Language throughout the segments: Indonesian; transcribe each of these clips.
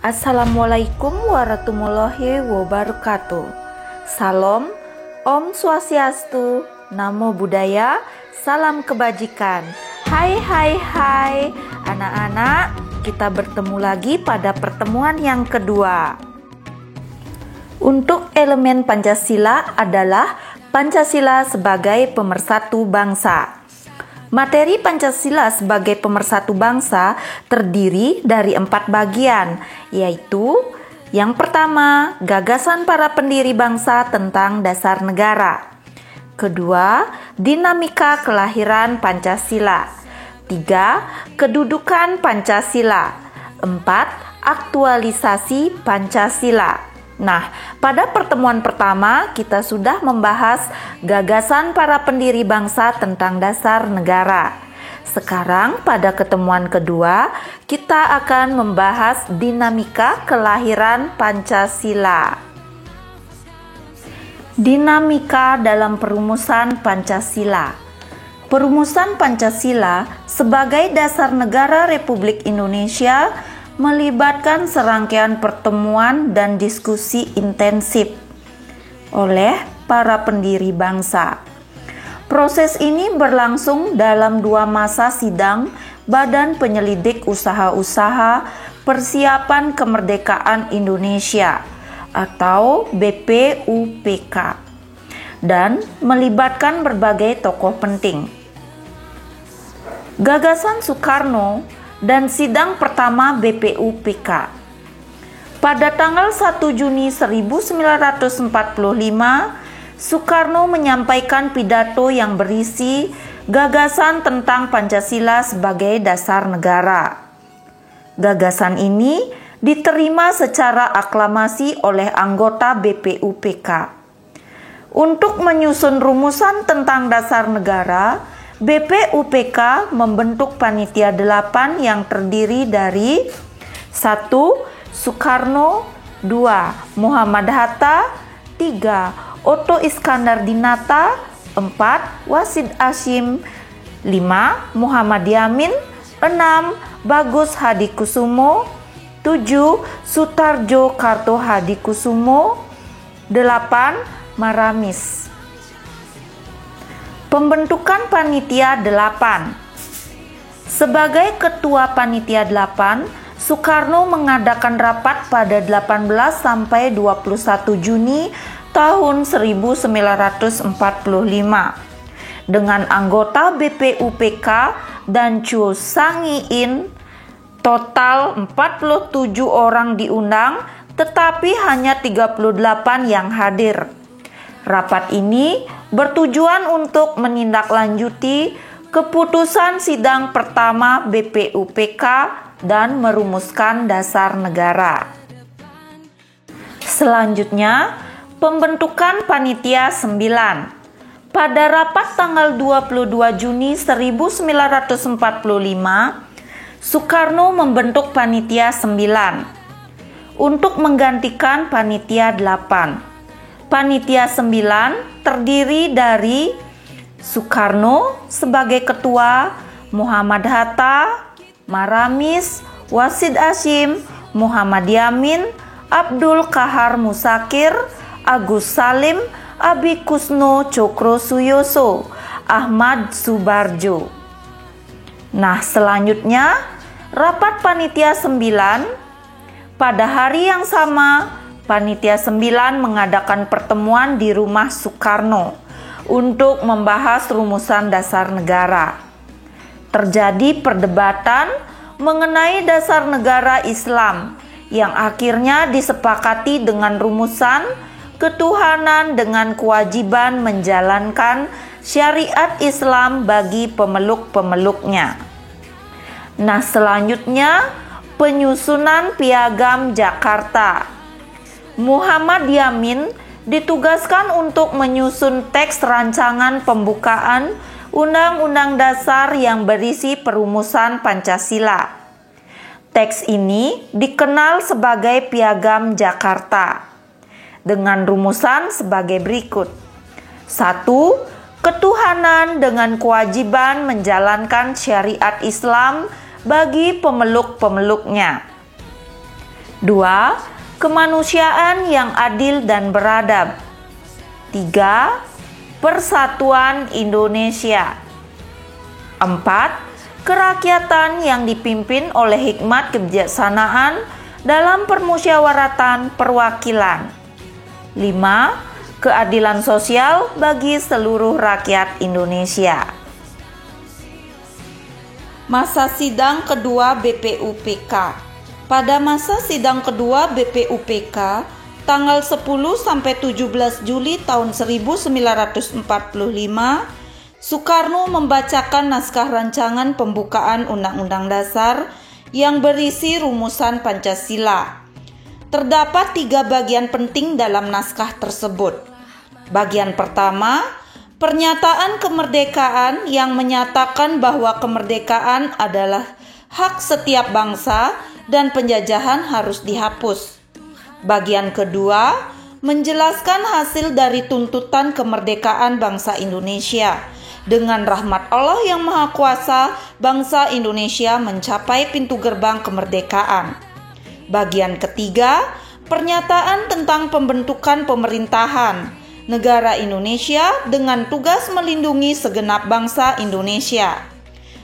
Assalamualaikum warahmatullahi wabarakatuh. Salam, Om Swastiastu, Namo Buddhaya, salam kebajikan. Hai anak-anak, kita bertemu lagi pada pertemuan yang kedua. Untuk elemen Pancasila adalah Pancasila sebagai pemersatu bangsa. Materi Pancasila sebagai pemersatu bangsa terdiri dari 4 bagian, yaitu yang pertama, gagasan para pendiri bangsa tentang dasar negara. Kedua, dinamika kelahiran Pancasila. 3, kedudukan Pancasila. 4, aktualisasi Pancasila. Nah, pada pertemuan pertama kita sudah membahas gagasan para pendiri bangsa tentang dasar negara. Sekarang pada ketemuan kedua kita akan membahas dinamika kelahiran Pancasila. Dinamika dalam perumusan Pancasila. Perumusan Pancasila sebagai dasar negara Republik Indonesia melibatkan serangkaian pertemuan dan diskusi intensif oleh para pendiri bangsa. Proses ini berlangsung dalam 2 masa sidang Badan Penyelidik Usaha-Usaha Persiapan Kemerdekaan Indonesia atau BPUPK dan melibatkan berbagai tokoh penting. Gagasan Soekarno dan sidang pertama BPUPK. Pada tanggal 1 Juni 1945, Soekarno menyampaikan pidato yang berisi gagasan tentang Pancasila sebagai dasar negara. Gagasan ini diterima secara aklamasi oleh anggota BPUPK. Untuk menyusun rumusan tentang dasar negara, BPUPK membentuk panitia 8 yang terdiri dari 1. Soekarno, 2. Muhammad Hatta, 3. Otto Iskandar-Dinata, 4. Wasid Hasyim, 5. Muhammad Yamin, 6. Bagus Hadikusumo, 7. Sutarjo Kartohadikusumo, 8. Maramis. Pembentukan Panitia 8. Sebagai Ketua Panitia 8, Soekarno mengadakan rapat pada 18 sampai 21 Juni tahun 1945 dengan anggota BPUPK dan Chu Sang-in. Total 47 orang diundang, tetapi hanya 38 yang hadir. Rapat ini bertujuan untuk menindaklanjuti keputusan sidang pertama BPUPK dan merumuskan dasar negara. Selanjutnya, pembentukan Panitia 9. Pada rapat tanggal 22 Juni 1945, Soekarno membentuk Panitia 9 untuk menggantikan Panitia 8. Panitia 9 terdiri dari Soekarno sebagai ketua, Muhammad Hatta, Maramis, Wasid Hasyim, Muhammad Yamin, Abdul Qahar Musakir, Agus Salim, Abi Kusno Cokrosuyoso, Ahmad Subarjo. Nah, selanjutnya rapat Panitia 9 pada hari yang sama. Panitia 9 mengadakan pertemuan di rumah Soekarno untuk membahas rumusan dasar negara. Terjadi perdebatan mengenai dasar negara Islam yang akhirnya disepakati dengan rumusan ketuhanan dengan kewajiban menjalankan syariat Islam bagi pemeluk-pemeluknya. Nah, selanjutnya penyusunan Piagam Jakarta. Muhammad Yamin ditugaskan untuk menyusun teks rancangan pembukaan Undang-Undang Dasar yang berisi perumusan Pancasila. Teks ini dikenal sebagai Piagam Jakarta dengan rumusan sebagai berikut. 1. Ketuhanan dengan kewajiban menjalankan syariat Islam bagi pemeluk-pemeluknya. 2. Kemanusiaan yang adil dan beradab. 3. Persatuan Indonesia. 4. Kerakyatan yang dipimpin oleh hikmat kebijaksanaan dalam permusyawaratan perwakilan. 5. Keadilan sosial bagi seluruh rakyat Indonesia. Masa sidang kedua BPUPK. Pada masa sidang kedua BPUPK, tanggal 10 sampai 17 Juli tahun 1945, Soekarno membacakan naskah rancangan pembukaan Undang-Undang Dasar yang berisi rumusan Pancasila. Terdapat 3 bagian penting dalam naskah tersebut. Bagian pertama, pernyataan kemerdekaan yang menyatakan bahwa kemerdekaan adalah hak setiap bangsa dan penjajahan harus dihapus. Bagian kedua, menjelaskan hasil dari tuntutan kemerdekaan bangsa Indonesia. Dengan rahmat Allah yang Maha Kuasa, bangsa Indonesia mencapai pintu gerbang kemerdekaan. Bagian ketiga, pernyataan tentang pembentukan pemerintahan negara Indonesia dengan tugas melindungi segenap bangsa Indonesia,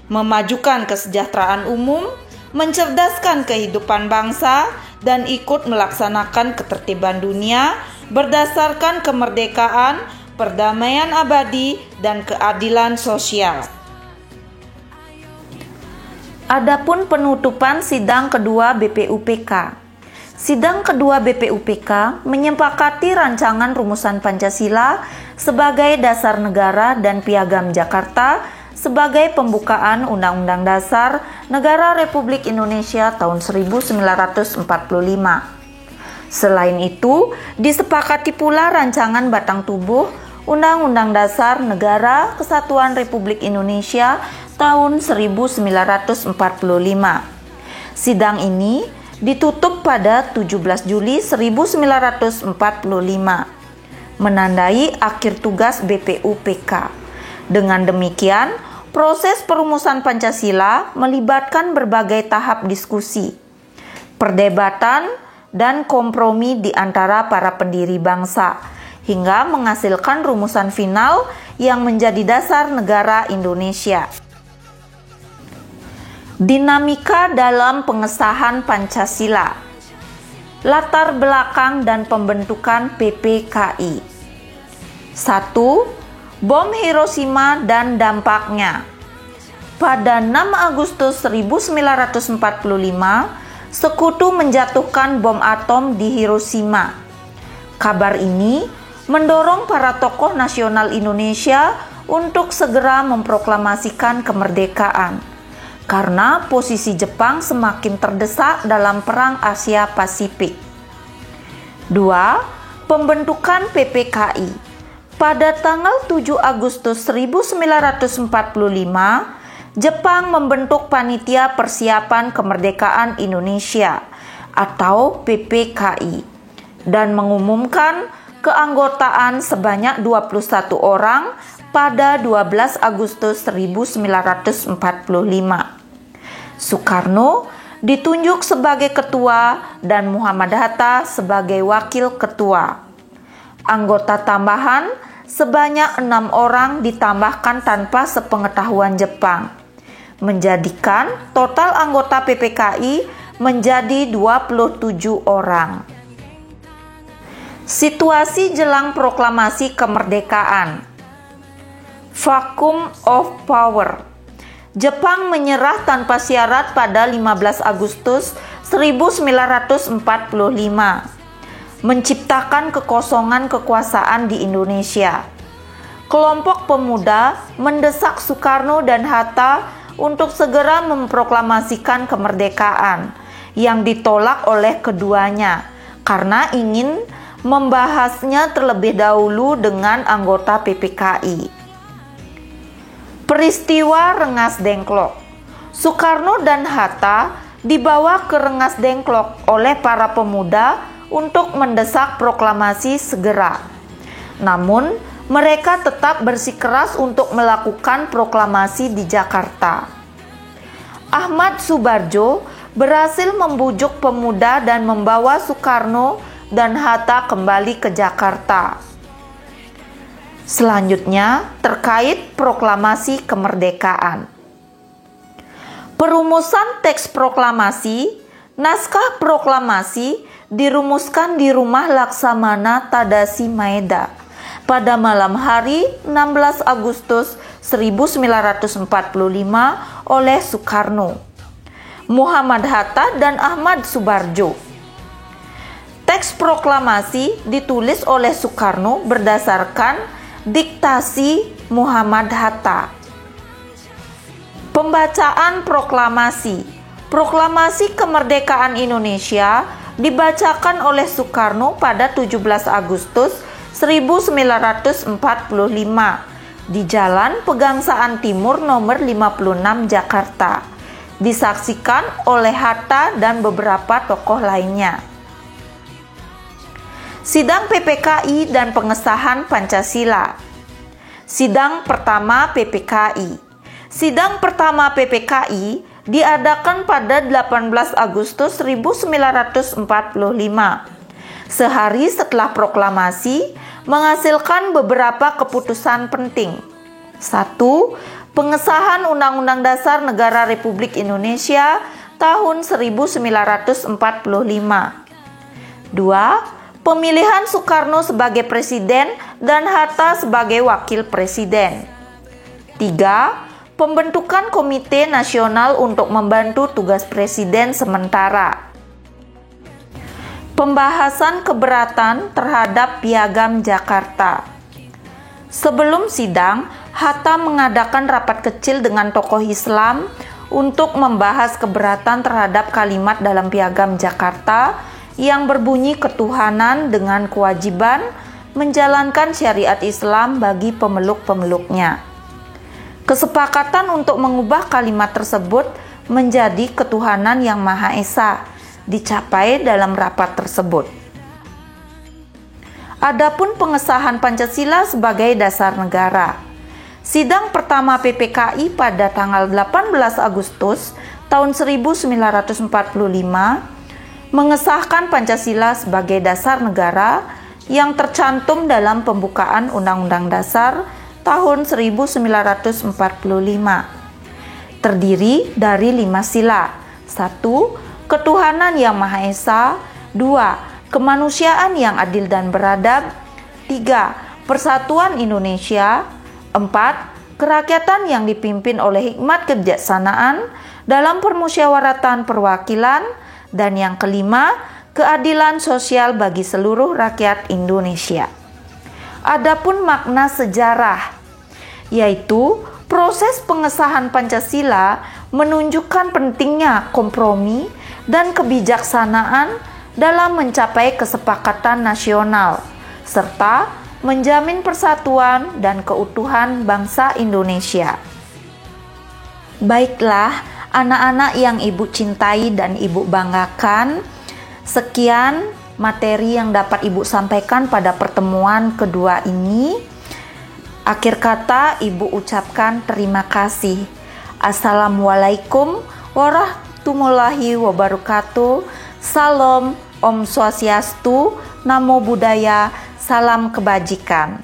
memajukan kesejahteraan umum, mencerdaskan kehidupan bangsa, dan ikut melaksanakan ketertiban dunia berdasarkan kemerdekaan, perdamaian abadi, dan keadilan sosial. Adapun penutupan sidang kedua BPUPK. Sidang kedua BPUPK menyepakati rancangan rumusan Pancasila sebagai dasar negara dan Piagam Jakarta sebagai pembukaan Undang-Undang Dasar Negara Republik Indonesia tahun 1945. Selain itu, disepakati pula rancangan batang tubuh Undang-Undang Dasar Negara Kesatuan Republik Indonesia tahun 1945. Sidang ini ditutup pada 17 Juli 1945, menandai akhir tugas BPUPK. Dengan demikian, proses perumusan Pancasila melibatkan berbagai tahap diskusi, perdebatan, dan kompromi di antara para pendiri bangsa, hingga menghasilkan rumusan final yang menjadi dasar negara Indonesia. Dinamika dalam pengesahan Pancasila. Latar belakang dan pembentukan PPKI. 1. Bom Hiroshima dan dampaknya. Pada 6 Agustus 1945, Sekutu menjatuhkan bom atom di Hiroshima. Kabar ini mendorong para tokoh nasional Indonesia untuk segera memproklamasikan kemerdekaan, karena posisi Jepang semakin terdesak dalam Perang Asia Pasifik. 2. Pembentukan PPKI. Pada tanggal 7 Agustus 1945, Jepang membentuk Panitia Persiapan Kemerdekaan Indonesia atau PPKI dan mengumumkan keanggotaan sebanyak 21 orang pada 12 Agustus 1945. Soekarno ditunjuk sebagai ketua dan Muhammad Hatta sebagai wakil ketua. Anggota tambahan sebanyak 6 orang ditambahkan tanpa sepengetahuan Jepang, menjadikan total anggota PPKI menjadi 27 orang. Situasi jelang proklamasi kemerdekaan. Vacuum of power. Jepang menyerah tanpa syarat pada 15 Agustus 1945. Menciptakan kekosongan kekuasaan di Indonesia. Kelompok pemuda mendesak Soekarno dan Hatta untuk segera memproklamasikan kemerdekaan yang ditolak oleh keduanya karena ingin membahasnya terlebih dahulu dengan anggota PPKI. Peristiwa Rengas Dengklok. Soekarno dan Hatta dibawa ke Rengas Dengklok oleh para pemuda untuk mendesak proklamasi segera. Namun, mereka tetap bersikeras untuk melakukan proklamasi di Jakarta. Ahmad Subarjo berhasil membujuk pemuda dan membawa Soekarno dan Hatta kembali ke Jakarta. Selanjutnya, terkait proklamasi kemerdekaan. Perumusan teks proklamasi, naskah proklamasi dirumuskan di Rumah Laksamana Tadashi Maeda pada malam hari 16 Agustus 1945 oleh Soekarno, Muhammad Hatta, dan Ahmad Subarjo. Teks proklamasi ditulis oleh Soekarno berdasarkan diktasi Muhammad Hatta. Pembacaan proklamasi. Proklamasi kemerdekaan Indonesia dibacakan oleh Soekarno pada 17 Agustus 1945 di Jalan Pegangsaan Timur nomor 56 Jakarta. Disaksikan oleh Hatta dan beberapa tokoh lainnya. Sidang PPKI dan pengesahan Pancasila. Sidang pertama PPKI. Sidang pertama PPKI diadakan pada 18 Agustus 1945. Sehari setelah proklamasi, menghasilkan beberapa keputusan penting. 1. Pengesahan Undang-Undang Dasar Negara Republik Indonesia tahun 1945. 2. Pemilihan Soekarno sebagai Presiden dan Hatta sebagai Wakil Presiden. 3. Pembentukan Komite Nasional untuk membantu tugas Presiden sementara. Pembahasan keberatan terhadap Piagam Jakarta. Sebelum sidang, Hatta mengadakan rapat kecil dengan tokoh Islam untuk membahas keberatan terhadap kalimat dalam Piagam Jakarta yang berbunyi ketuhanan dengan kewajiban menjalankan syariat Islam bagi pemeluk-pemeluknya. Kesepakatan untuk mengubah kalimat tersebut menjadi ketuhanan yang Maha Esa dicapai dalam rapat tersebut. Adapun pengesahan Pancasila sebagai dasar negara. Sidang pertama PPKI pada tanggal 18 Agustus tahun 1945 mengesahkan Pancasila sebagai dasar negara yang tercantum dalam pembukaan Undang-Undang Dasar tahun 1945. Terdiri dari 5 sila. 1. Ketuhanan yang Maha Esa. 2. Kemanusiaan yang adil dan beradab. 3. Persatuan Indonesia. 4. Kerakyatan yang dipimpin oleh hikmat kebijaksanaan dalam permusyawaratan perwakilan. Dan yang kelima, keadilan sosial bagi seluruh rakyat Indonesia. Adapun makna sejarah, yaitu proses pengesahan Pancasila menunjukkan pentingnya kompromi dan kebijaksanaan dalam mencapai kesepakatan nasional, serta menjamin persatuan dan keutuhan bangsa Indonesia. Baiklah, anak-anak yang Ibu cintai dan Ibu banggakan, sekian materi yang dapat Ibu sampaikan pada pertemuan kedua ini. Akhir kata, Ibu ucapkan terima kasih. Assalamualaikum warahmatullahi wabarakatuh. Salam, Om Swastiastu, Namo Buddhaya, salam kebajikan.